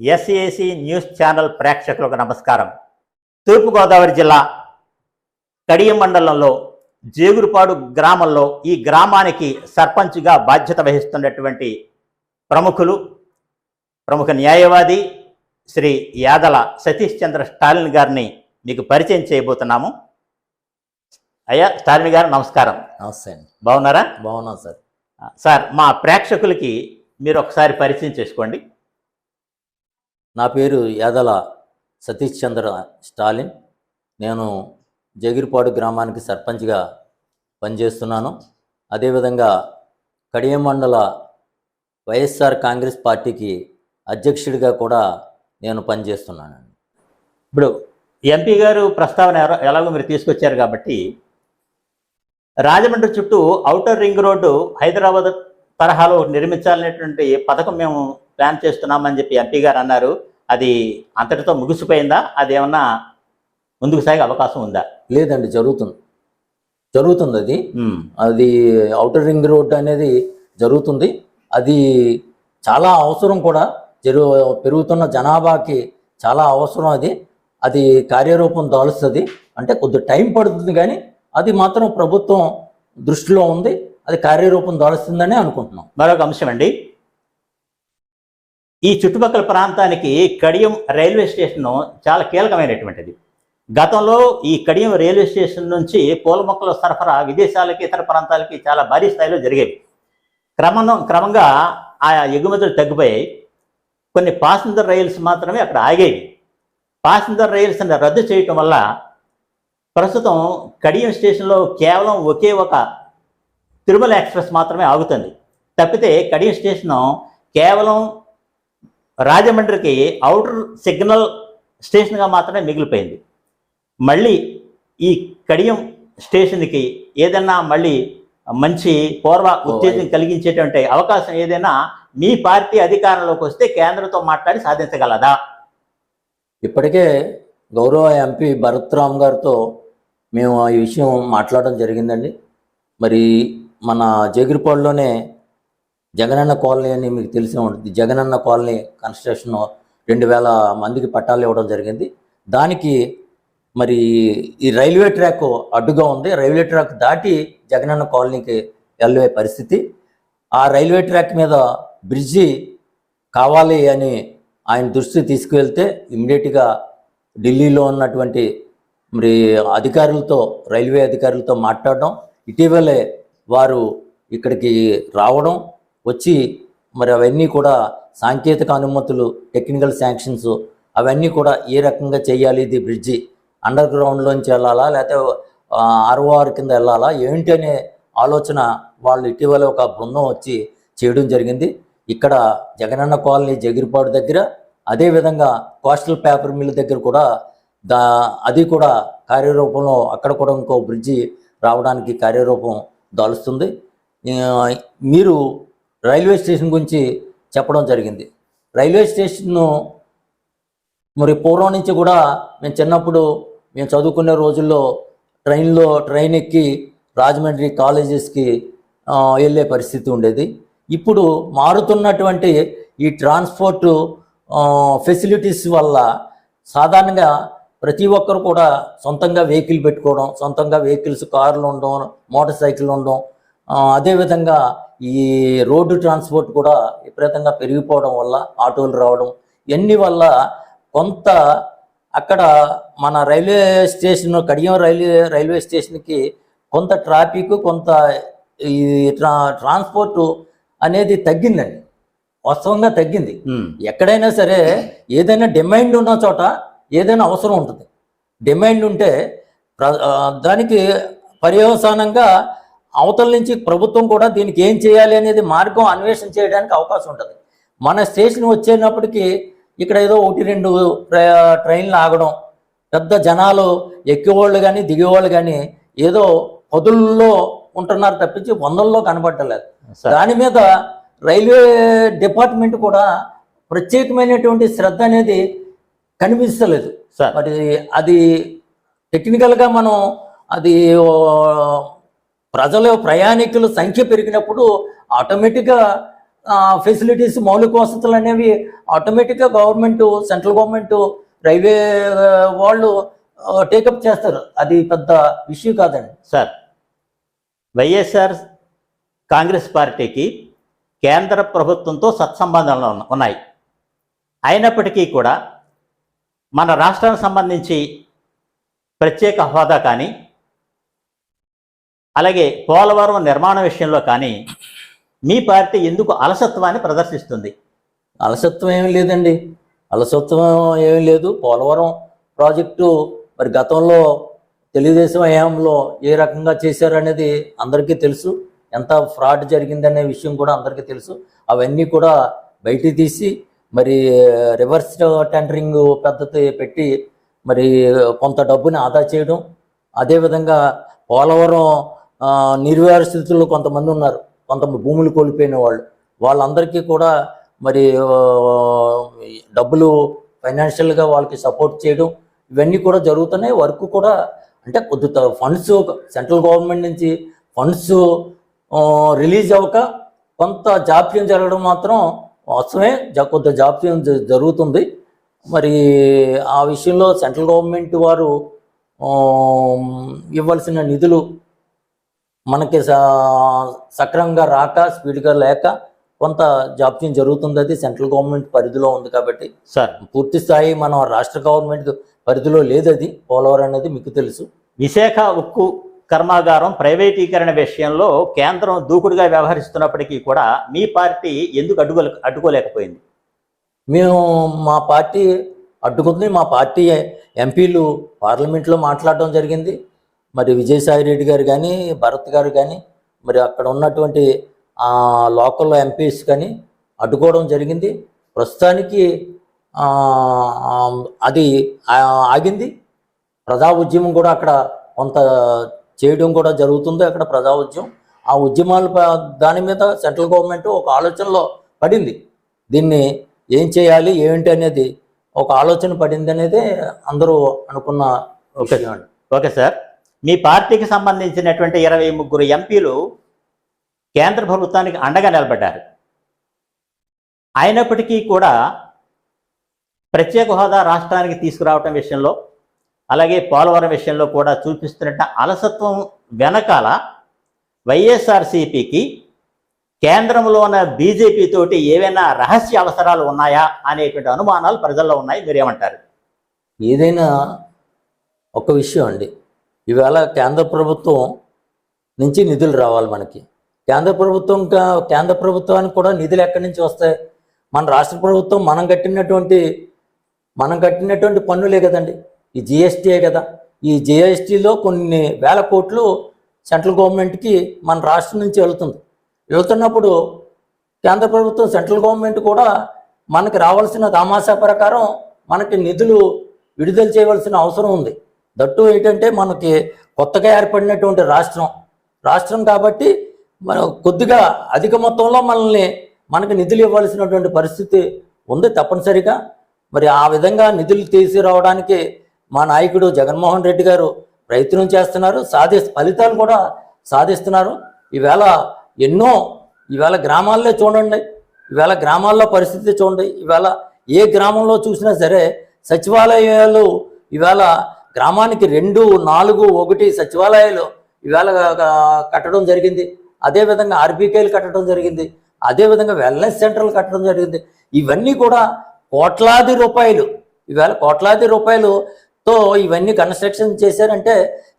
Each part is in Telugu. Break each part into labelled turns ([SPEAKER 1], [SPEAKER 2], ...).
[SPEAKER 1] ఎస్ఏసి న్యూస్ ఛానల్ ప్రేక్షకులకు నమస్కారం. తూర్పుగోదావరి జిల్లా కడియం మండలంలో జేగురుపాడు గ్రామంలో ఈ గ్రామానికి సర్పంచ్గా బాధ్యత వహిస్తున్నటువంటి ప్రముఖ న్యాయవాది శ్రీ యాదల సతీష్ చంద్ర స్టాలిన్ గారిని మీకు పరిచయం చేయబోతున్నాము. అయ్యా స్టాలిన్ గారు నమస్కారం.
[SPEAKER 2] నమస్తే.
[SPEAKER 1] బాగున్నారా?
[SPEAKER 2] బాగున్నాను సార్.
[SPEAKER 1] సార్, మా ప్రేక్షకులకి మీరు ఒకసారి పరిచయం చేసుకోండి.
[SPEAKER 2] నా పేరు యాదల సతీష్ చంద్ర స్టాలిన్. నేను జగిరిపాడు గ్రామానికి సర్పంచ్గా పనిచేస్తున్నాను. అదేవిధంగా కడియం మండల వైఎస్ఆర్ కాంగ్రెస్ పార్టీకి అధ్యక్షుడిగా కూడా నేను పనిచేస్తున్నాను.
[SPEAKER 1] ఇప్పుడు ఎంపీ గారు ప్రస్తావన ఎలాగో మీరు తీసుకొచ్చారు కాబట్టి, రాజమండ్రి చుట్టూ ఔటర్ రింగ్ రోడ్డు హైదరాబాద్ తరహాలో నిర్మించాలనేటువంటి పథకం మేము ప్లాన్ చేస్తున్నామని చెప్పి ఎంపీ గారు అన్నారు. అది అంతటితో ముగిసిపోయిందా? అది ఏమన్నా ముందుకు సాగే అవకాశం ఉందా?
[SPEAKER 2] లేదండి, జరుగుతుంది. అది ఔటర్ రింగ్ రోడ్ అనేది జరుగుతుంది. అది చాలా అవసరం కూడా. పెరుగుతున్న జనాభాకి చాలా అవసరం. అది కార్యరూపం దాలుస్తుంది. అంటే కొద్ది టైం పడుతుంది, కానీ అది మాత్రం ప్రభుత్వం దృష్టిలో ఉంది. అది కార్యరూపం దాలుస్తుందని అనుకుంటున్నాం.
[SPEAKER 1] మరొక అంశం అండి, ఈ చుట్టుపక్కల ప్రాంతానికి కడియం రైల్వే స్టేషన్ చాలా కీలకమైనటువంటిది. గతంలో ఈ కడియం రైల్వే స్టేషన్ నుంచి పూల మొక్కల సరఫరా విదేశాలకి ఇతర ప్రాంతాలకి చాలా భారీ స్థాయిలో జరిగేవి. క్రమంగా ఆ ఎగుమతులు తగ్గిపోయాయి. కొన్ని పాసింజర్ రైల్స్ మాత్రమే అక్కడ ఆగేవి. పాసింజర్ రైల్స్ని రద్దు చేయటం వల్ల ప్రస్తుతం కడియం స్టేషన్లో కేవలం ఒకే ఒక తిరుమల ఎక్స్ప్రెస్ మాత్రమే ఆగుతుంది. తప్పితే కడియం స్టేషను కేవలం రాజమండ్రికి ఔటర్ సిగ్నల్ స్టేషన్గా మాత్రమే మిగిలిపోయింది. మళ్ళీ ఈ కడియం స్టేషన్కి ఏదైనా మళ్ళీ మంచి పూర్వ ఉత్తేజం కలిగించేటువంటి అవకాశం ఏదైనా మీ పార్టీ అధికారంలోకి వస్తే కేంద్రంతో మాట్లాడి సాధించగలదా?
[SPEAKER 2] ఇప్పటికే గౌరవ ఎంపీ భరత్రామ్ గారితో మేము ఈ విషయం మాట్లాడడం జరిగిందండి. మరి మన జగిరిపాడులోనే జగనన్న కాలనీ అని మీకు తెలిసే ఉంటుంది. జగనన్న కాలనీ కన్స్ట్రక్షన్ 2000 మందికి పట్టాలు ఇవ్వడం జరిగింది. దానికి మరి ఈ రైల్వే ట్రాక్ అడ్డుగా ఉంది. రైల్వే ట్రాక్ దాటి జగనన్న కాలనీకి వెళ్ళే పరిస్థితి. ఆ రైల్వే ట్రాక్ మీద బ్రిడ్జి కావాలి అని ఆయన దృష్టికి తీసుకువెళ్తే ఇమ్మీడియట్గా ఢిల్లీలో ఉన్నటువంటి మరి అధికారులతో, రైల్వే అధికారులతో మాట్లాడడం, ఇటీవలే వారు ఇక్కడికి రావడం, వచ్చి మరి అవన్నీ కూడా సాంకేతిక అనుమతులు, టెక్నికల్ శాంక్షన్స్ అవన్నీ కూడా ఏ రకంగా చేయాలి, ఇది బ్రిడ్జి అండర్ గ్రౌండ్లోంచి వెళ్ళాలా లేకపోతే ROR కింద వెళ్ళాలా ఏంటి అనే ఆలోచన వాళ్ళు ఇటీవల ఒక బృందం వచ్చి చేయడం జరిగింది. ఇక్కడ జగనన్న కాలనీ జగిరిపాడు దగ్గర, అదేవిధంగా కోస్టల్ పేపర్ మిల్ దగ్గర కూడా అది కూడా కార్యరూపంలో అక్కడ కూడా ఇంకో బ్రిడ్జి రావడానికి కార్యరూపం దాలుస్తుంది. మీరు రైల్వే స్టేషన్ గురించి చెప్పడం జరిగింది. రైల్వే స్టేషన్ను మరి పూర్వం నుంచి కూడా మేము చిన్నప్పుడు మేము చదువుకునే రోజుల్లో ట్రైన్ ఎక్కి రాజమండ్రి కాలేజెస్కి వెళ్ళే పరిస్థితి ఉండేది. ఇప్పుడు మారుతున్నటువంటి ఈ ట్రాన్స్పోర్ట్ ఫెసిలిటీస్ వల్ల సాధారణంగా ప్రతి ఒక్కరు కూడా సొంతంగా వెహికల్ పెట్టుకోవడం, సొంతంగా వెహికల్స్, కార్లు ఉండడం, మోటార్ సైకిల్ ఉండడం, అదేవిధంగా ఈ రోడ్డు ట్రాన్స్పోర్ట్ కూడా విపరీతంగా పెరిగిపోవడం వల్ల, ఆటోలు రావడం, ఇవన్నీ వల్ల కొంత అక్కడ మన రైల్వే స్టేషన్, కడియం రైల్వే స్టేషన్కి కొంత ట్రాఫిక్, కొంత ఈ ట్రాన్స్పోర్ట్ అనేది తగ్గిందండి. వాస్తవంగా తగ్గింది. ఎక్కడైనా సరే ఏదైనా డిమాండ్ ఉన్న చోట ఏదైనా అవసరం ఉంటుంది. డిమాండ్ ఉంటే దానికి పర్యవసానంగా అవతల నుంచి ప్రభుత్వం కూడా దీనికి ఏం చేయాలి అనేది మార్గం అన్వేషణ చేయడానికి అవకాశం ఉంటుంది. మన స్టేషన్ వచ్చేటప్పటికి ఇక్కడ ఏదో 1-2 ట్రైన్లు ఆగడం, పెద్ద జనాలు ఎక్కేవాళ్ళు కానీ దిగేవాళ్ళు కానీ ఏదో 10ల్లో ఉంటున్నారు తప్పించి 100ల్లో కనబడలేదు. దాని మీద రైల్వే డిపార్ట్మెంట్ కూడా ప్రత్యేకమైనటువంటి శ్రద్ధ అనేది కనిపించలేదు. మరి అది టెక్నికల్గా మనం అది ప్రయాణికుల సంఖ్య పెరిగినప్పుడు ఆటోమేటిక్గా ఫెసిలిటీస్, మౌలిక వసతులు అనేవి ఆటోమేటిక్గా గవర్నమెంట్, సెంట్రల్ గవర్నమెంట్, రైల్వే వాళ్ళు టేకప్ చేస్తారు. అది పెద్ద ఇష్యూ కాదండి.
[SPEAKER 1] సార్, వైఎస్ఆర్ కాంగ్రెస్ పార్టీకి కేంద్ర ప్రభుత్వంతో సత్సంబంధాలు ఉన్నాయి. అయినప్పటికీ కూడా మన రాష్ట్రానికి సంబంధించి ప్రత్యేక హోదా కానీ, అలాగే పోలవరం నిర్మాణ విషయంలో కానీ మీ పార్టీ ఎందుకు అలసత్వాన్ని ప్రదర్శిస్తుంది?
[SPEAKER 2] అలసత్వం ఏమీ లేదండి. అలసత్వం ఏమీ లేదు. పోలవరం ప్రాజెక్టు మరి గతంలో తెలుగుదేశం హయాంలో ఏ రకంగా చేశారనేది అందరికీ తెలుసు. ఎంత ఫ్రాడ్ జరిగిందనే విషయం కూడా అందరికీ తెలుసు. అవన్నీ కూడా బయటికి తీసి మరి రివర్స్ టెండరింగ్ పద్ధతి పెట్టి మరి కొంత డబ్బుని ఆదా చేయడం, అదేవిధంగా పోలవరం నిర్వహణ స్థితుల్లో కొంతమంది ఉన్నారు, కొంత భూములు కోల్పోయిన వాళ్ళందరికీ కూడా మరి డబ్బులు ఫైనాన్షియల్గా వాళ్ళకి సపోర్ట్ చేయడం, ఇవన్నీ కూడా జరుగుతున్నాయి. వర్క్ కూడా అంటే కొద్ది ఫండ్స్ సెంట్రల్ గవర్నమెంట్ నుంచి ఫండ్స్ రిలీజ్ అవ్వక కొంత జాప్యం జరగడం మాత్రం వాస్తవమే. కొంత జాప్యం జరుగుతుంది. మరి ఆ విషయంలో సెంట్రల్ గవర్నమెంట్ వారు ఇవ్వాల్సిన నిధులు మనకి సక్రమంగా రాక, స్పీడ్గా లేక కొంత జాప్యం జరుగుతుంది. అది సెంట్రల్ గవర్నమెంట్ పరిధిలో ఉంది కాబట్టి
[SPEAKER 1] సార్,
[SPEAKER 2] పూర్తి స్థాయి మన రాష్ట్ర గవర్నమెంట్ పరిధిలో లేదు అది పోలవరం అనేది మీకు తెలుసు.
[SPEAKER 1] విశాఖ ఉక్కు కర్మాగారం ప్రైవేటీకరణ విషయంలో కేంద్రం దూకుడుగా వ్యవహరిస్తున్నప్పటికీ కూడా మీ పార్టీ ఎందుకు అడ్డుకోలేకపోయింది?
[SPEAKER 2] మా పార్టీ అడ్డుకుంది. మా పార్టీ ఎంపీలు పార్లమెంట్లో మాట్లాడడం జరిగింది. మరి విజయసాయి రెడ్డి గారు కానీ, భరత్ గారు కానీ, మరి అక్కడ ఉన్నటువంటి లోకల్ ఎంపీస్ కానీ అడ్డుకోవడం జరిగింది. ప్రస్తుతానికి అది ఆగింది. ప్రజా ఉద్యమం కూడా అక్కడ కొంత చేయడం కూడా జరుగుతుంది. అక్కడ ప్రజా ఉద్యమం, ఆ ఉద్యమాలు దాని మీద సెంట్రల్ గవర్నమెంట్ ఒక ఆలోచనలో పడింది. దీన్ని ఏం చేయాలి ఏంటి అనేది ఒక ఆలోచన పడింది అనేది అందరూ అనుకున్న విషయం అండి.
[SPEAKER 1] ఓకే సార్, మీ పార్టీకి సంబంధించినటువంటి 23 ఎంపీలు కేంద్ర ప్రభుత్వానికి అండగా నిలబడ్డారు. అయినప్పటికీ కూడా ప్రత్యేక హోదా రాష్ట్రానికి తీసుకురావటం విషయంలో, అలాగే పోలవరం విషయంలో కూడా చూపిస్తున్నట్టు అలసత్వం వెనకాల వైఎస్ఆర్సీపీకి కేంద్రంలో ఉన్న బీజేపీ తోటి ఏవైనా రహస్య అవసరాలు ఉన్నాయా అనేటువంటి అనుమానాలు ప్రజల్లో ఉన్నాయి. మీరేమంటారు?
[SPEAKER 2] ఏదైనా ఒక విషయం అండి, ఈవేళ కేంద్ర ప్రభుత్వం నుంచి నిధులు రావాలి మనకి. కేంద్ర ప్రభుత్వానికి కూడా నిధులు ఎక్కడి నుంచి వస్తాయి? మన రాష్ట్ర ప్రభుత్వం మనం కట్టినటువంటి పన్నులే కదండి. ఈ జిఎస్టీయే కదా. ఈ జిఎస్టీలో కొన్ని వేల కోట్లు సెంట్రల్ గవర్నమెంట్కి మన రాష్ట్రం నుంచి వెళ్తున్నప్పుడు కేంద్ర ప్రభుత్వం, సెంట్రల్ గవర్నమెంట్ కూడా మనకి రావాల్సిన తమాషా ప్రకారం మనకి నిధులు విడుదల చేయవలసిన అవసరం ఉంది. దట్టు ఏంటంటే మనకి కొత్తగా ఏర్పడినటువంటి రాష్ట్రం కాబట్టి మన కొద్దిగా అధిక మొత్తంలో మనకి నిధులు ఇవ్వాల్సినటువంటి పరిస్థితి ఉంది తప్పనిసరిగా. మరి ఆ విధంగా నిధులు తీసుకురావడానికి మా నాయకుడు జగన్మోహన్ రెడ్డి గారు ప్రయత్నం చేస్తున్నారు. ఫలితాలు కూడా సాధిస్తున్నారు. ఈవేళ గ్రామాల్లో చూడండి, ఈవేళ గ్రామాల్లో పరిస్థితి చూడండి. ఈవేళ ఏ గ్రామంలో చూసినా సరే సచివాలయాలు ఈవేళ గ్రామానికి 2, 4, 1 సచివాలయాలు ఈవేళ కట్టడం జరిగింది. అదేవిధంగా ఆర్బీకేలు కట్టడం జరిగింది. అదేవిధంగా వెల్నెస్ సెంటర్లు కట్టడం జరిగింది. ఇవన్నీ కూడా కోట్లాది రూపాయలతో ఇవన్నీ కన్స్ట్రక్షన్ చేశారంటే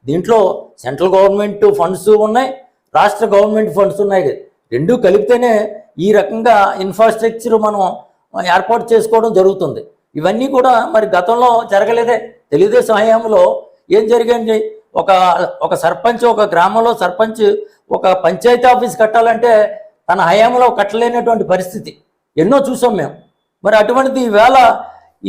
[SPEAKER 2] దీంట్లో సెంట్రల్ గవర్నమెంట్ ఫండ్స్ ఉన్నాయి, రాష్ట్ర గవర్నమెంట్ ఫండ్స్ ఉన్నాయి. రెండూ కలిపితేనే ఈ రకంగా ఇన్ఫ్రాస్ట్రక్చర్ మనం ఏర్పాటు చేసుకోవడం జరుగుతుంది. ఇవన్నీ కూడా మరి గతంలో జరగలేదే. తెలుగుదేశం హయాంలో ఏం జరిగింది? ఒక సర్పంచ్, ఒక గ్రామంలో సర్పంచ్ ఒక పంచాయతీ ఆఫీస్ కట్టాలంటే తన హయాంలో కట్టలేనటువంటి పరిస్థితి ఎన్నో చూసాం మేము. మరి అటువంటిది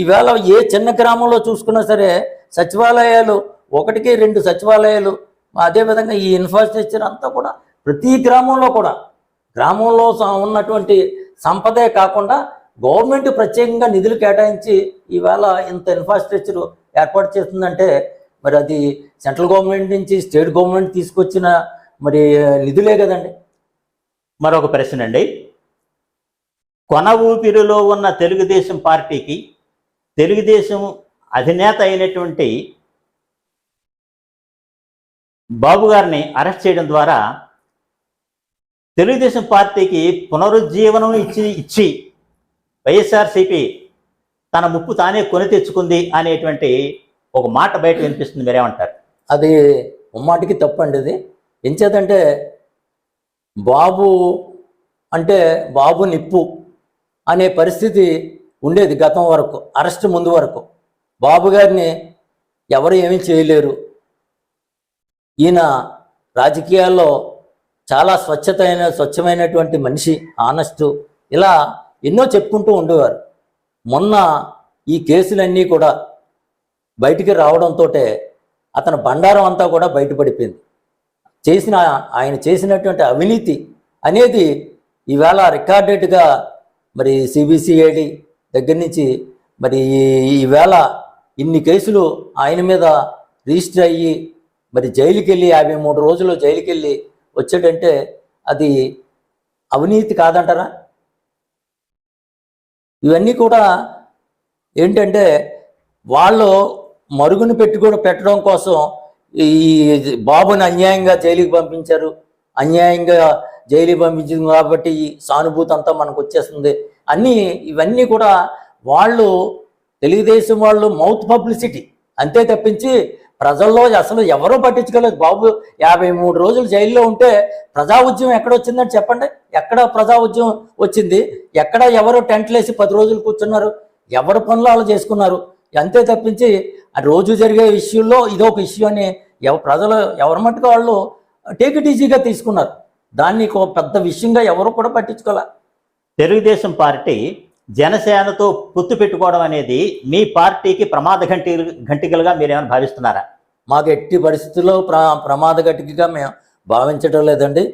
[SPEAKER 2] ఈవేళ ఏ చిన్న గ్రామంలో చూసుకున్నా సరే సచివాలయాలు 1కి 2 సచివాలయాలు, అదేవిధంగా ఈ ఇన్ఫ్రాస్ట్రక్చర్ అంతా కూడా ప్రతి గ్రామంలో ఉన్నటువంటి సంపదే కాకుండా గవర్నమెంట్ ప్రత్యేకంగా నిధులు కేటాయించి ఈవేళ ఇంత ఇన్ఫ్రాస్ట్రక్చర్ ఏర్పాటు చేస్తుందంటే మరి అది సెంట్రల్ గవర్నమెంట్ నుంచి స్టేట్ గవర్నమెంట్ తీసుకొచ్చిన మరి నిధులే కదండి.
[SPEAKER 1] మరొక ప్రశ్న అండి, కొన ఊపిరిలో ఉన్న తెలుగుదేశం పార్టీకి తెలుగుదేశం అధినేత అయినటువంటి బాబు గారిని అరెస్ట్ చేయడం ద్వారా తెలుగుదేశం పార్టీకి పునరుజ్జీవనం ఇచ్చి వైఎస్ఆర్సీపీ తన ముప్పు తానే కొని తెచ్చుకుంది అనేటువంటి ఒక మాట బయట వినిపిస్తుంది. మీరేమంటారు?
[SPEAKER 2] అది ముమ్మాటికి తప్పండి. ఇది ఎంచేతంటే బాబు అంటే బాబు నిప్పు అనే పరిస్థితి ఉండేది గతం వరకు, అరెస్ట్ ముందు వరకు. బాబు గారిని ఎవరు ఏమీ చేయలేరు. ఈయన రాజకీయాల్లో చాలా స్వచ్ఛమైనటువంటి మనిషి, ఆనెస్టు, ఇలా ఎన్నో చెప్పుకుంటూ ఉండేవారు. మొన్న ఈ కేసులన్నీ కూడా బయటికి రావడంతో అతని బండారం అంతా కూడా బయటపడిపోయింది. ఆయన చేసినటువంటి అవినీతి అనేది ఈవేళ రికార్డెడ్గా మరి సిబిసిఐడి దగ్గర నుంచి మరి ఈవేళ ఇన్ని కేసులు ఆయన మీద రిజిస్టర్ అయ్యి మరి జైలుకి వెళ్ళి 53 రోజులు జైలుకి వెళ్ళి వచ్చాడంటే అది అవినీతి కాదంటారా? ఇవన్నీ కూడా ఏంటంటే వాళ్ళు మరుగున పెట్టడం కోసం ఈ బాబుని అన్యాయంగా జైలుకి పంపించారు, అన్యాయంగా జైలుకి పంపించింది కాబట్టి ఈ సానుభూతి అంతా మనకు వచ్చేస్తుంది అన్నీ. ఇవన్నీ కూడా వాళ్ళు తెలుగుదేశం వాళ్ళు మౌత్ పబ్లిసిటీ అంతే తప్పించి ప్రజల్లో అసలు ఎవరూ పట్టించుకోలేదు. బాబు 53 రోజులు జైల్లో ఉంటే ప్రజా ఉద్యమం ఎక్కడ వచ్చిందని చెప్పండి. ఎక్కడ ప్రజా ఉద్యమం వచ్చింది? ఎక్కడ ఎవరు టెంట్లు వేసి 10 రోజులు కూర్చున్నారు? ఎవరి పనులు వాళ్ళు చేసుకున్నారు. అంతే తప్పించి ఆ రోజు జరిగే ఇష్యూల్లో ఇదొక ఇష్యూ అని ప్రజలు ఎవరి మట్టుకు వాళ్ళు టేక్ ఇట్ ఈజీగా తీసుకున్నారు. దాన్ని ఒక పెద్ద విషయంగా ఎవరు కూడా పట్టించుకోలే.
[SPEAKER 1] తెలుగుదేశం పార్టీ జనసేనతో పొత్తు పెట్టుకోవడం అనేది మీ పార్టీకి ప్రమాద ఘంటికలుగా మీరేమైనా భావిస్తున్నారా?
[SPEAKER 2] మాకు ఎట్టి పరిస్థితుల్లో ప్రమాద ఘటికగా మేము భావించడం లేదండి.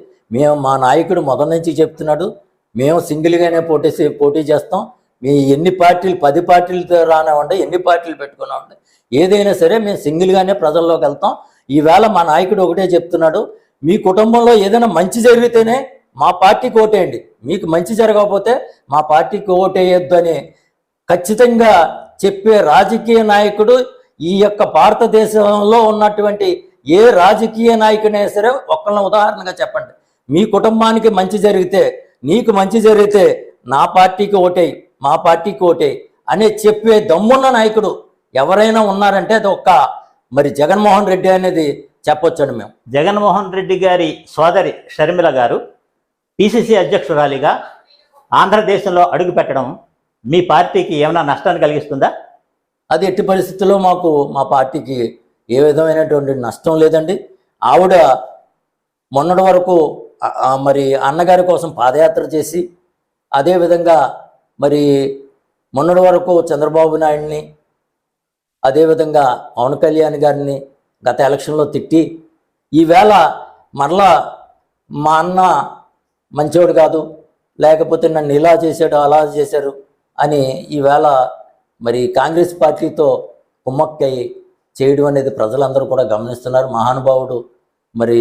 [SPEAKER 2] మా నాయకుడు మొదటి నుంచి చెప్తున్నాడు, మేము సింగిల్గానే పోటీ చేస్తాం. మీ ఎన్ని పార్టీలు 10 పార్టీలతో రానివ్వండి, ఎన్ని పార్టీలు పెట్టుకున్నామండి, ఏదైనా సరే మేము సింగిల్గానే ప్రజల్లోకి వెళ్తాం. ఈవేళ మా నాయకుడు ఒకటే చెప్తున్నాడు, మీ కుటుంబంలో ఏదైనా మంచి జరిగితేనే మా పార్టీకి ఓటేయండి, మీకు మంచి జరగకపోతే మా పార్టీకి ఓటేయొద్దు అని ఖచ్చితంగా చెప్పే రాజకీయ నాయకుడు ఈ యొక్క భారతదేశంలో ఉన్నటువంటి ఏ రాజకీయ నాయకుడైనా సరే ఒక్కళ్ళని ఉదాహరణగా చెప్పండి. మీ కుటుంబానికి మంచి జరిగితే, నీకు మంచి జరిగితే నా పార్టీకి ఓటేయి, మా పార్టీకి ఓటేయి అనే చెప్పే దమ్మున్న నాయకుడు ఎవరైనా ఉన్నారంటే అది మరి జగన్మోహన్ రెడ్డి అనేది చెప్పొచ్చండి. మేము
[SPEAKER 1] జగన్మోహన్ రెడ్డి గారి సోదరి షర్మిల గారు పిసిసి అధ్యక్షురాలిగా ఆంధ్రదేశంలో అడుగు పెట్టడం మీ పార్టీకి ఏమైనా నష్టాన్ని కలిగిస్తుందా?
[SPEAKER 2] అది ఎట్టి పరిస్థితుల్లో మా పార్టీకి ఏ విధమైనటువంటి నష్టం లేదండి. ఆవిడ మొన్నటి వరకు మరి అన్నగారి కోసం పాదయాత్ర చేసి, అదేవిధంగా మరి మొన్నటి వరకు చంద్రబాబు నాయుడిని, అదేవిధంగా పవన్ కళ్యాణ్ గారిని గత ఎలక్షన్లో తిట్టి, ఈవేళ మరలా మా అన్న మంచోడు కాదు, లేకపోతే నన్ను ఇలా చేశాడు అలా చేశారు అని ఈవేళ మరి కాంగ్రెస్ పార్టీతో కుమ్మక్కై చేయడం అనేది ప్రజలందరూ కూడా గమనిస్తున్నారు. మహానుభావుడు మరి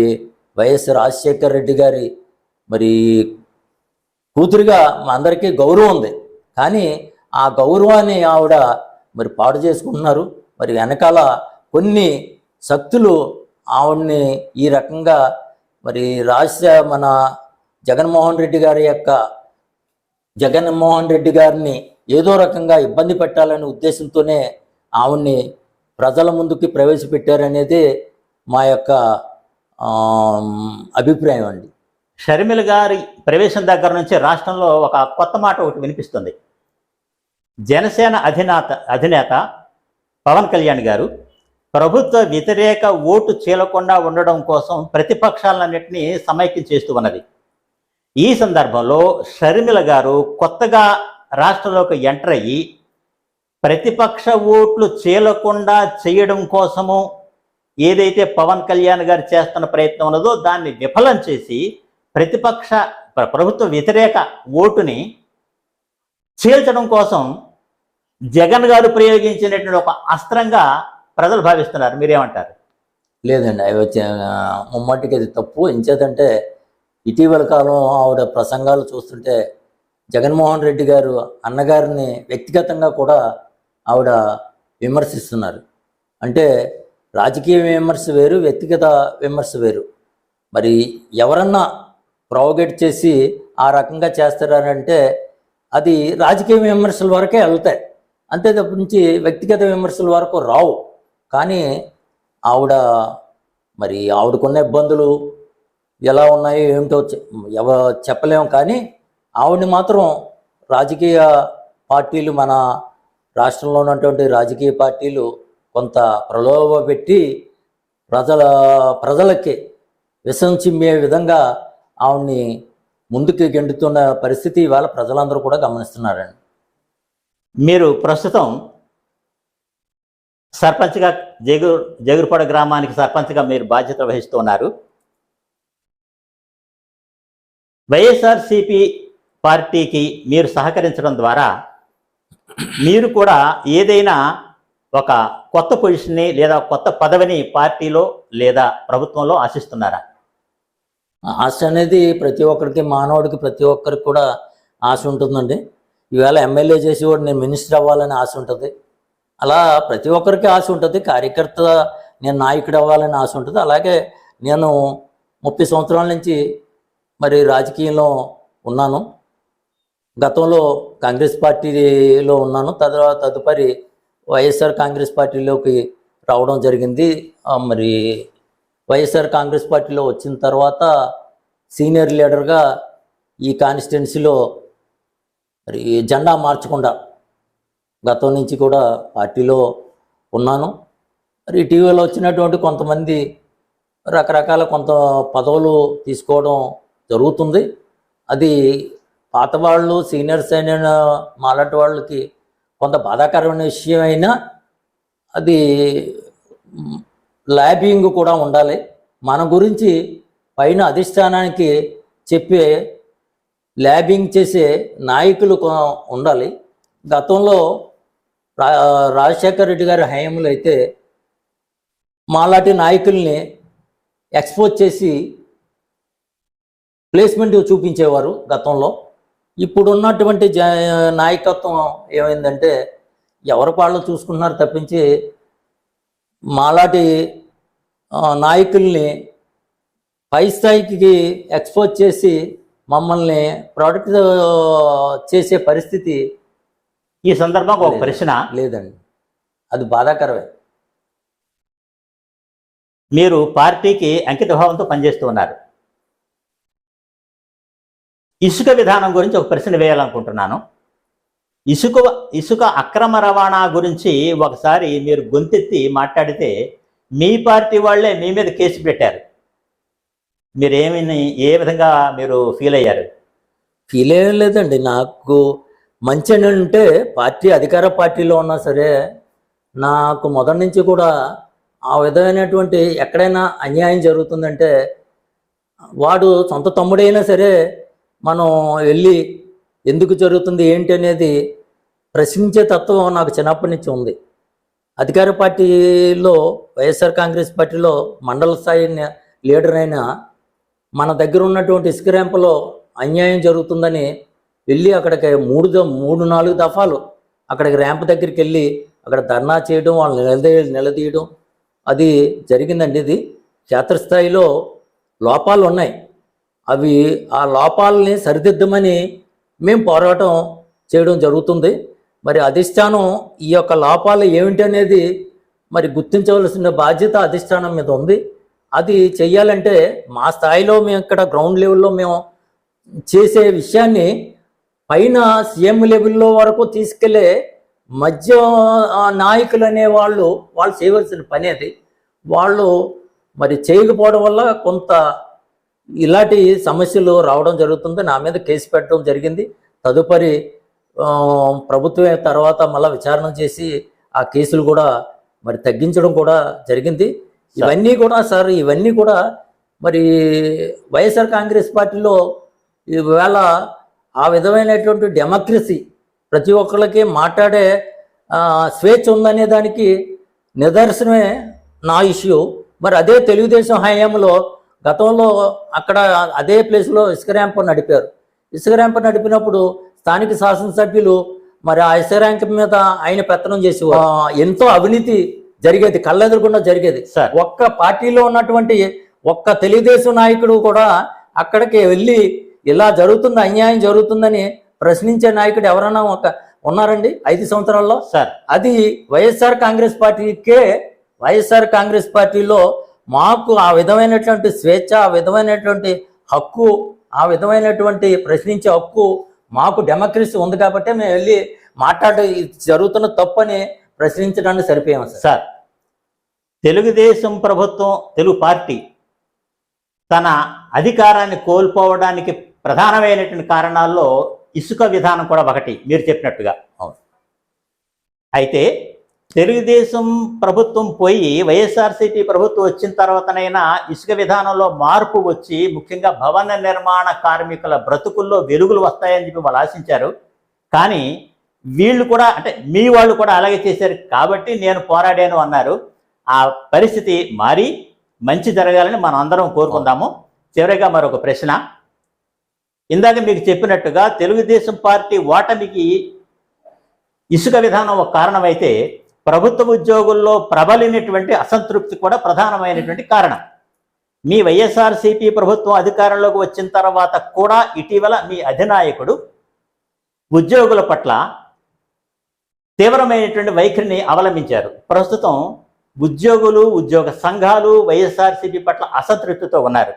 [SPEAKER 2] వైఎస్ రాజశేఖర రెడ్డి గారి మరి కూతురిగా మా అందరికీ గౌరవం ఉంది, కానీ ఆ గౌరవాన్ని ఆవిడ మరి పాడు చేసుకుంటున్నారు. మరి వెనకాల కొన్ని శక్తులు ఆవిడ్ని ఈ రకంగా మరి మన జగన్మోహన్ రెడ్డి గారిని ఏదో రకంగా ఇబ్బంది పెట్టాలనే ఉద్దేశంతోనే ఆవిడ్ని ప్రజల ముందుకి ప్రవేశపెట్టారనేది మా యొక్క అభిప్రాయం అండి.
[SPEAKER 1] షర్మిల గారి ప్రవేశం దగ్గర నుంచి రాష్ట్రంలో ఒక కొత్త మాట ఒకటి వినిపిస్తుంది. జనసేన అధినేత పవన్ కళ్యాణ్ గారు ప్రభుత్వ వ్యతిరేక ఓటు చీలకుండా ఉండడం కోసం ప్రతిపక్షాలన్నింటినీ సమైక్యం చేస్తూ ఉన్నది. ఈ సందర్భంలో షర్మిల గారు కొత్తగా రాష్ట్రంలోకి ఎంటర్ అయ్యి ప్రతిపక్ష ఓట్లు చీలకుండా చేయడం కోసము ఏదైతే పవన్ కళ్యాణ్ గారు చేస్తున్న ప్రయత్నం ఉన్నదో దాన్ని విఫలం చేసి ప్రభుత్వ వ్యతిరేక ఓటుని చీల్చడం కోసం జగన్ గారు ప్రయోగించినటువంటి ఒక అస్త్రంగా ప్రజలు భావిస్తున్నారు. మీరేమంటారు?
[SPEAKER 2] లేదండి, అవి ముమ్మటికి అది తప్పు. ఎంచేతంటే ఇటీవల కాలం ఆవిడ ప్రసంగాలు చూస్తుంటే జగన్మోహన్ రెడ్డి గారు అన్నగారిని వ్యక్తిగతంగా కూడా ఆవిడ విమర్శిస్తున్నారు. అంటే రాజకీయ విమర్శ వేరు, వ్యక్తిగత విమర్శ వేరు. మరి ఎవరన్నా ప్రొవోకేట్ చేసి ఆ రకంగా చేస్తారంటే అది రాజకీయ విమర్శల వరకే వెళ్తాయి, అంతే తప్పించి వ్యక్తిగత విమర్శల వరకు రావు. కానీ మరి ఆవిడకున్న ఇబ్బందులు ఎలా ఉన్నాయో ఏమిటో చెప్పలేము. కానీ ఆవిడని మాత్రం రాజకీయ పార్టీలు, మన రాష్ట్రంలో ఉన్నటువంటి రాజకీయ పార్టీలు కొంత ప్రలోభ పెట్టి ప్రజలకి విషం చిమ్మే విధంగా ఆవిడ్ని ముందుకు గెంటుతున్న పరిస్థితి ఇవాళ ప్రజలందరూ కూడా గమనిస్తున్నారండి.
[SPEAKER 1] మీరు ప్రస్తుతం సర్పంచ్గా జగురుపాడు గ్రామానికి సర్పంచ్గా మీరు బాధ్యత వహిస్తున్నారు. వైఎస్ఆర్సిపి పార్టీకి మీరు సహకరించడం ద్వారా మీరు కూడా ఏదైనా ఒక కొత్త పొజిషన్ని లేదా కొత్త పదవిని పార్టీలో లేదా ప్రభుత్వంలో ఆశిస్తున్నారా?
[SPEAKER 2] ఆశ అనేది ప్రతి ఒక్కరికి, మానవుడికి ప్రతి ఒక్కరికి కూడా ఆశ ఉంటుందండి. ఈవేళ ఎమ్మెల్యే చేసి కూడా నేను మినిస్టర్ అవ్వాలని ఆశ ఉంటుంది. అలా ప్రతి ఒక్కరికి ఆశ ఉంటుంది. కార్యకర్త నేను నాయకుడు అవ్వాలని ఆశ ఉంటుంది. అలాగే నేను 30 సంవత్సరాల నుంచి మరి రాజకీయంలో ఉన్నాను. గతంలో కాంగ్రెస్ పార్టీలో ఉన్నాను. తదుపరి వైఎస్ఆర్ కాంగ్రెస్ పార్టీలోకి రావడం జరిగింది. మరి వైఎస్ఆర్ కాంగ్రెస్ పార్టీలో వచ్చిన తర్వాత సీనియర్ లీడర్గా ఈ కాన్స్టిట్యున్సీలో మరి జెండా మార్చకుండా గతం నుంచి కూడా పార్టీలో ఉన్నాను. మరి ఇటీవల వచ్చినటువంటి కొంతమంది రకరకాల కొంత పదవులు తీసుకోవడం జరుగుతుంది. అది పాత వాళ్ళు, సీనియర్స్ అయిన మాలాంటి వాళ్ళకి కొంత బాధాకరమైన విషయం అయినా అది ల్యాబింగ్ కూడా ఉండాలి. మన గురించి పైన అధిష్టానానికి చెప్పే ల్యాబింగ్ చేసే నాయకులు ఉండాలి. గతంలో రాజశేఖర్ రెడ్డి గారి హయాంలో అయితే మాలాంటి నాయకుల్ని ఎక్స్పోజ్ చేసి ప్లేస్మెంట్ చూపించేవారు గతంలో. ఇప్పుడున్నటువంటి నాయకత్వం ఏమైందంటే ఎవరి పాళ్ళు చూసుకుంటున్నారు తప్పించి మాలాంటి నాయకుల్ని పై స్థాయికి ఎక్స్పోజ్ చేసి మమ్మల్ని ప్రొటెక్ట్ చేసే పరిస్థితి
[SPEAKER 1] ఈ సందర్భంగా ఒక ప్రశ్న
[SPEAKER 2] లేదండి. అది బాధాకరమే.
[SPEAKER 1] మీరు పార్టీకి అంకితభావంతో పనిచేస్తూ ఉన్నారు. ఇసుక విధానం గురించి ఒక ప్రశ్న వేయాలనుకుంటున్నాను. ఇసుక అక్రమ రవాణా గురించి ఒకసారి మీరు గొంతెత్తి మాట్లాడితే మీ పార్టీ వాళ్ళే మీ మీద కేసు పెట్టారు. ఏ విధంగా మీరు ఫీల్ అయ్యారు?
[SPEAKER 2] ఫీల్ అయ్యేం లేదండి. నాకు మంచి అని అంటే పార్టీ అధికార పార్టీలో ఉన్నా సరే నాకు మొదటి నుంచి కూడా ఆ విధమైనటువంటి ఎక్కడైనా అన్యాయం జరుగుతుందంటే వాడు సొంత తమ్ముడైనా సరే మనం వెళ్ళి ఎందుకు జరుగుతుంది ఏంటి అనేది ప్రశ్నించే తత్వం నాకు చిన్నప్పటి నుంచి ఉంది. అధికార పార్టీలో వైఎస్ఆర్ కాంగ్రెస్ పార్టీలో మండల స్థాయి లీడర్ అయినా మన దగ్గర ఉన్నటువంటి ఇసుక ర్యాంపులో అన్యాయం జరుగుతుందని వెళ్ళి అక్కడికి 3-4 దఫాలు అక్కడికి ర్యాంప్ దగ్గరికి వెళ్ళి అక్కడ ధర్నా చేయడం, వాళ్ళని నిలదీయడం అది జరిగిందండి. ఇది క్షేత్రస్థాయిలో లోపాలు ఉన్నాయి. ఆ లోపాలని సరిదిద్దమని మేము పోరాటం చేయడం జరుగుతుంది. మరి అధిష్టానం ఈ యొక్క లోపాలు ఏమిటి అనేది మరి గుర్తించవలసిన బాధ్యత అధిష్టానం మీద ఉంది. అది చెయ్యాలంటే మా స్థాయిలో మేము ఇక్కడ గ్రౌండ్ లెవెల్లో మేము చేసే విషయాన్ని పైన సీఎం లెవెల్లో వరకు తీసుకెళ్లే మధ్య నాయకులు అనే వాళ్ళు చేయవలసిన పని అది. వాళ్ళు మరి చేయకపోవడం వల్ల కొంత ఇలాంటి సమస్యలు రావడం జరుగుతుంది. నా మీద కేసు పెట్టడం జరిగింది. తదుపరి ప్రభుత్వం తర్వాత మళ్ళీ విచారణ చేసి ఆ కేసులు కూడా మరి తగ్గించడం కూడా జరిగింది. ఇవన్నీ కూడా మరి వైఎస్ఆర్ కాంగ్రెస్ పార్టీలో ఈవేళ ఆ విధమైనటువంటి డెమోక్రసీ ప్రతి ఒక్కరికి మాట్లాడే స్వేచ్ఛ ఉందనే దానికి నిదర్శనమే నా ఇష్యూ. మరి అదే తెలుగుదేశం హయాంలో గతంలో అక్కడ అదే ప్లేస్లో ఇసుక ర్యాంప్ నడిపారు. ఇసుక ర్యాంప్ నడిపినప్పుడు స్థానిక శాసనసభ్యులు మరి ఆ ఎస్ఐ ర్యాంక్ మీద ఆయన పెత్తనం చేసేవారు. ఎంతో అవినీతి జరిగేది, కళ్ళెదురకుండా జరిగేది.
[SPEAKER 1] సార్
[SPEAKER 2] ఒక్క పార్టీలో ఉన్నటువంటి ఒక్క తెలుగుదేశం నాయకుడు కూడా అక్కడికి వెళ్ళి ఇలా జరుగుతుంది, అన్యాయం జరుగుతుందని ప్రశ్నించే నాయకుడు ఎవరైనా ఉన్నారండి 5 సంవత్సరాల్లో?
[SPEAKER 1] సార్
[SPEAKER 2] అది వైఎస్ఆర్ కాంగ్రెస్ పార్టీలో మాకు ఆ విధమైనటువంటి స్వేచ్ఛ, ఆ విధమైనటువంటి హక్కు, ఆ విధమైనటువంటి ప్రశ్నించే హక్కు మాకు డెమోక్రసీ ఉంది కాబట్టి మేము వెళ్ళి మాట్లాడే జరుగుతున్న తప్పని ప్రశ్నించడానికి సరిపోయాము
[SPEAKER 1] సార్. తెలుగుదేశం ప్రభుత్వం, తెలుగు పార్టీ తన అధికారాన్ని కోల్పోవడానికి ప్రధానమైనటువంటి కారణాల్లో ఇసుక విధానం కూడా ఒకటి, మీరు చెప్పినట్టుగా. అయితే తెలుగుదేశం ప్రభుత్వం పోయి వైఎస్ఆర్సీపీ ప్రభుత్వం వచ్చిన తర్వాతనైనా ఇసుక విధానంలో మార్పు వచ్చి ముఖ్యంగా భవన నిర్మాణ కార్మికుల బ్రతుకుల్లో వెలుగులు వస్తాయని చెప్పి వాళ్ళు ఆశించారు. కానీ వీళ్ళు కూడా, అంటే మీ వాళ్ళు కూడా అలాగే చేశారు కాబట్టి నేను పోరాడాను అన్నారు. ఆ పరిస్థితి మారి మంచి జరగాలని మనం అందరం కోరుకుందాము. చివరిగా మరొక ప్రశ్న. ఇందాక మీకు చెప్పినట్టుగా తెలుగుదేశం పార్టీ ఓటమికి ఇసుక విధానం ఒక కారణమైతే ప్రభుత్వ ఉద్యోగుల్లో ప్రబలినటువంటి అసంతృప్తి కూడా ప్రధానమైనటువంటి కారణం. మీ వైఎస్ఆర్సీపీ ప్రభుత్వం అధికారంలోకి వచ్చిన తర్వాత కూడా ఇటీవల మీ అధినాయకుడు ఉద్యోగుల పట్ల తీవ్రమైనటువంటి వైఖరిని అవలంబించారు. ప్రస్తుతం ఉద్యోగులు, ఉద్యోగ సంఘాలు వైఎస్ఆర్సీపీ పట్ల అసంతృప్తితో ఉన్నారు.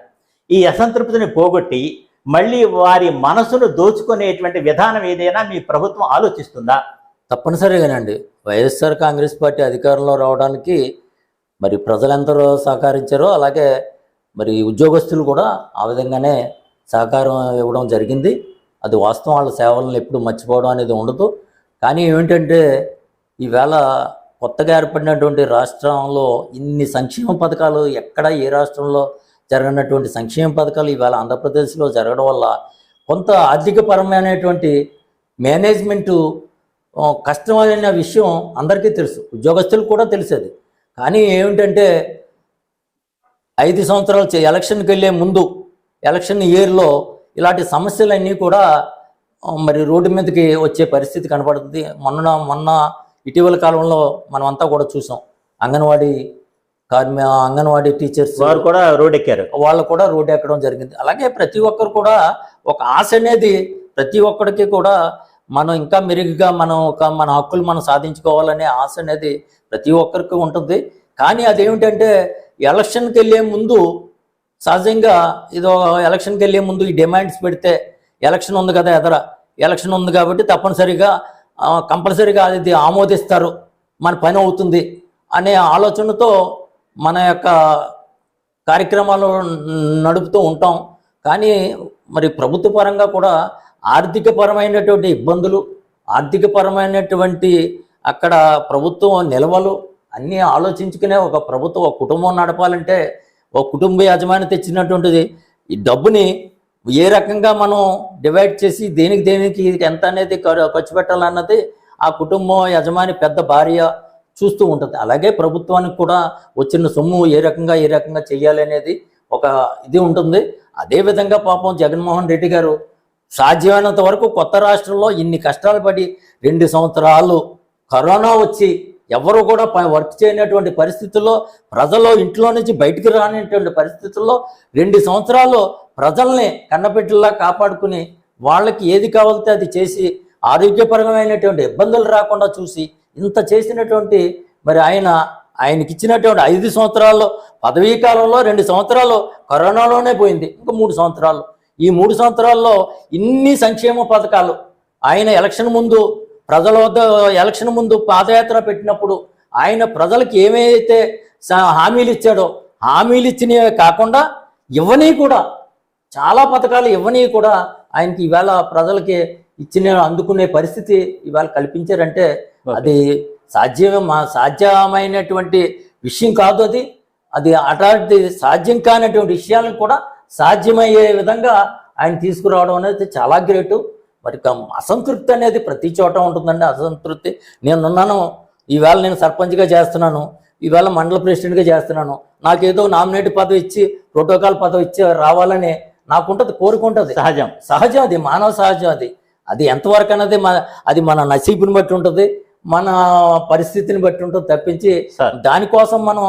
[SPEAKER 1] ఈ అసంతృప్తిని పోగొట్టి మళ్ళీ వారి మనసును దోచుకునేటువంటి విధానం ఏదైనా మీ ప్రభుత్వం ఆలోచిస్తుందా?
[SPEAKER 2] తప్పనిసరిగానండి. వైఎస్ఆర్ కాంగ్రెస్ పార్టీ అధికారంలో రావడానికి మరి ప్రజలెందరో సహకరించారో అలాగే మరి ఉద్యోగస్తులు కూడా ఆ విధంగానే సహకారం ఇవ్వడం జరిగింది. అది వాస్తవం. వాళ్ళ సేవలను ఎప్పుడు మర్చిపోవడం అనేది ఉండదు. కానీ ఏమిటంటే ఈవేళ కొత్తగా ఏర్పడినటువంటి రాష్ట్రంలో ఇన్ని సంక్షేమ పథకాలు ఎక్కడ ఏ రాష్ట్రంలో జరగనటువంటి సంక్షేమ పథకాలు ఈవేళ ఆంధ్రప్రదేశ్లో జరగడం వల్ల కొంత ఆర్థికపరమైనటువంటి మేనేజ్మెంటు కష్టమైన విషయం అందరికీ తెలుసు, ఉద్యోగస్తులకు కూడా తెలిసేది. కానీ ఏమిటంటే 5 సంవత్సరాలు ఎలక్షన్కి వెళ్ళే ముందు, ఎలక్షన్ ఇయర్లో ఇలాంటి సమస్యలన్నీ కూడా మరి రోడ్డు మీదకి వచ్చే పరిస్థితి కనపడుతుంది. మొన్న ఇటీవల కాలంలో మనం అంతా కూడా చూసాం. అంగన్వాడీ టీచర్స్
[SPEAKER 1] వారు కూడా రోడ్ ఎక్కారు,
[SPEAKER 2] వాళ్ళు కూడా రోడ్డు ఎక్కడం జరిగింది. అలాగే ప్రతి ఒక్కరు కూడా ఒక ఆశ అనేది ప్రతి ఒక్కరికి కూడా మనం ఇంకా మెరుగ్గా మన హక్కులు మనం సాధించుకోవాలనే ఆశ అనేది ప్రతి ఒక్కరికి ఉంటుంది. కానీ అదేమిటంటే ఎలక్షన్కి వెళ్ళే ముందు సహజంగా ఎలక్షన్కి వెళ్ళే ముందు ఈ డిమాండ్స్ పెడితే ఎలక్షన్ ఉంది కదా, ఎలక్షన్ ఉంది కాబట్టి కంపల్సరీగా అది ఆమోదిస్తారు, మన పని అవుతుంది అనే ఆలోచనతో మన యొక్క కార్యక్రమాలు నడుపుతూ ఉంటాం. కానీ మరి ప్రభుత్వ పరంగా కూడా ఆర్థికపరమైనటువంటి ఇబ్బందులు, ఆర్థికపరమైనటువంటి అక్కడ ప్రభుత్వం నిల్వలు అన్నీ ఆలోచించుకునే ఒక ప్రభుత్వం, ఒక కుటుంబం నడపాలంటే ఒక కుటుంబ యజమాని తెచ్చినటువంటిది ఈ డబ్బుని ఏ రకంగా మనం డివైడ్ చేసి దేనికి ఎంత అనేది ఖర్చు పెట్టాలన్నది ఆ కుటుంబం యజమాని పెద్ద భార్య చూస్తూ ఉంటుంది. అలాగే ప్రభుత్వానికి కూడా వచ్చిన సొమ్ము ఏ రకంగా చెయ్యాలి అనేది ఒక ఇది ఉంటుంది. అదేవిధంగా పాపం జగన్మోహన్ రెడ్డి గారు సాధ్యమైనంత వరకు కొత్త రాష్ట్రంలో ఇన్ని కష్టాలు పడి 2 సంవత్సరాలు కరోనా వచ్చి ఎవరు కూడా వర్క్ చేయనటువంటి పరిస్థితుల్లో, ప్రజలు ఇంట్లో నుంచి బయటికి రానటువంటి పరిస్థితుల్లో 2 సంవత్సరాలు ప్రజల్ని కన్నబిడ్డల్లా కాపాడుకుని వాళ్ళకి ఏది కావాలితే అది చేసి ఆరోగ్యపరమైనటువంటి ఇబ్బందులు రాకుండా చూసి ఇంత చేసినటువంటి మరి ఆయనకి ఇచ్చినటువంటి 5 సంవత్సరాల్లో పదవీ కాలంలో 2 సంవత్సరాలు కరోనాలోనే పోయింది. ఇంకా 3 సంవత్సరాలు, ఈ 3 సంవత్సరాల్లో ఇన్ని సంక్షేమ పథకాలు ఆయన ఎలక్షన్ ముందు ప్రజల వద్ద ఎలక్షన్ ముందు పాదయాత్ర పెట్టినప్పుడు ఆయన ప్రజలకు ఏమైతే హామీలు ఇచ్చాడో హామీలు ఇచ్చినవే కాకుండా ఇవ్వని కూడా చాలా పథకాలు ఇవ్వని కూడా ఆయనకి ఈవేళ ప్రజలకి అందుకునే పరిస్థితి ఈవేళ కల్పించారంటే అది సాధ్యమైనటువంటి విషయం కాదు. అది అట్లాంటి సాధ్యం కానటువంటి విషయాలను కూడా సాధ్యమయ్యే విధంగా ఆయన తీసుకురావడం అనేది చాలా గ్రేటు. మరి అసంతృప్తి అనేది ప్రతి చోట ఉంటుందండి. అసంతృప్తి ఈవేళ నేను సర్పంచ్గా చేస్తున్నాను, ఈవేళ మండల ప్రెసిడెంట్గా చేస్తున్నాను, నాకేదో నామినేట్ పదవి ఇచ్చి ప్రోటోకాల్ పదవి ఇచ్చి రావాలని నాకుంటుంది, కోరుకుంటుంది. సహజం, అది మానవ సహజం. అది ఎంతవరకు అన్నది అది మన నసీబుని బట్టి ఉంటుంది, మన పరిస్థితిని బట్టి ఉంటుంది తప్పించి
[SPEAKER 1] సార్
[SPEAKER 2] దానికోసం మనం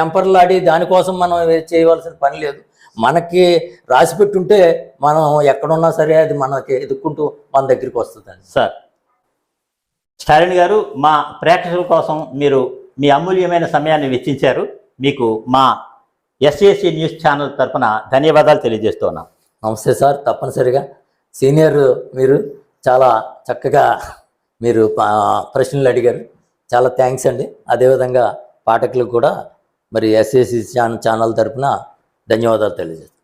[SPEAKER 2] ఎంపర్లాడి దానికోసం మనం చేయవలసిన పని లేదు. మనకి రాసి పెట్టుంటే మనం ఎక్కడున్నా సరే అది మనకి ఎదుక్కుంటూ మన దగ్గరికి వస్తుందండి.
[SPEAKER 1] సార్ శాలిని గారు, మా ప్రేక్షకుల కోసం మీరు మీ అమూల్యమైన సమయాన్ని వెచ్చించారు. మీకు మా ఎస్ఏసి న్యూస్ ఛానల్ తరఫున ధన్యవాదాలు తెలియజేస్తున్నాం.
[SPEAKER 2] నమస్తే సార్. తప్పనిసరిగా సీనియర్ మీరు చాలా చక్కగా మీరు ప్రశ్నలు అడిగారు, చాలా థ్యాంక్స్ అండి. అదేవిధంగా పాఠకులకు కూడా మరి ఎస్ఏసి ఛానల్ తరఫున ధన్యవాదాలు తెలియజేస్తాను.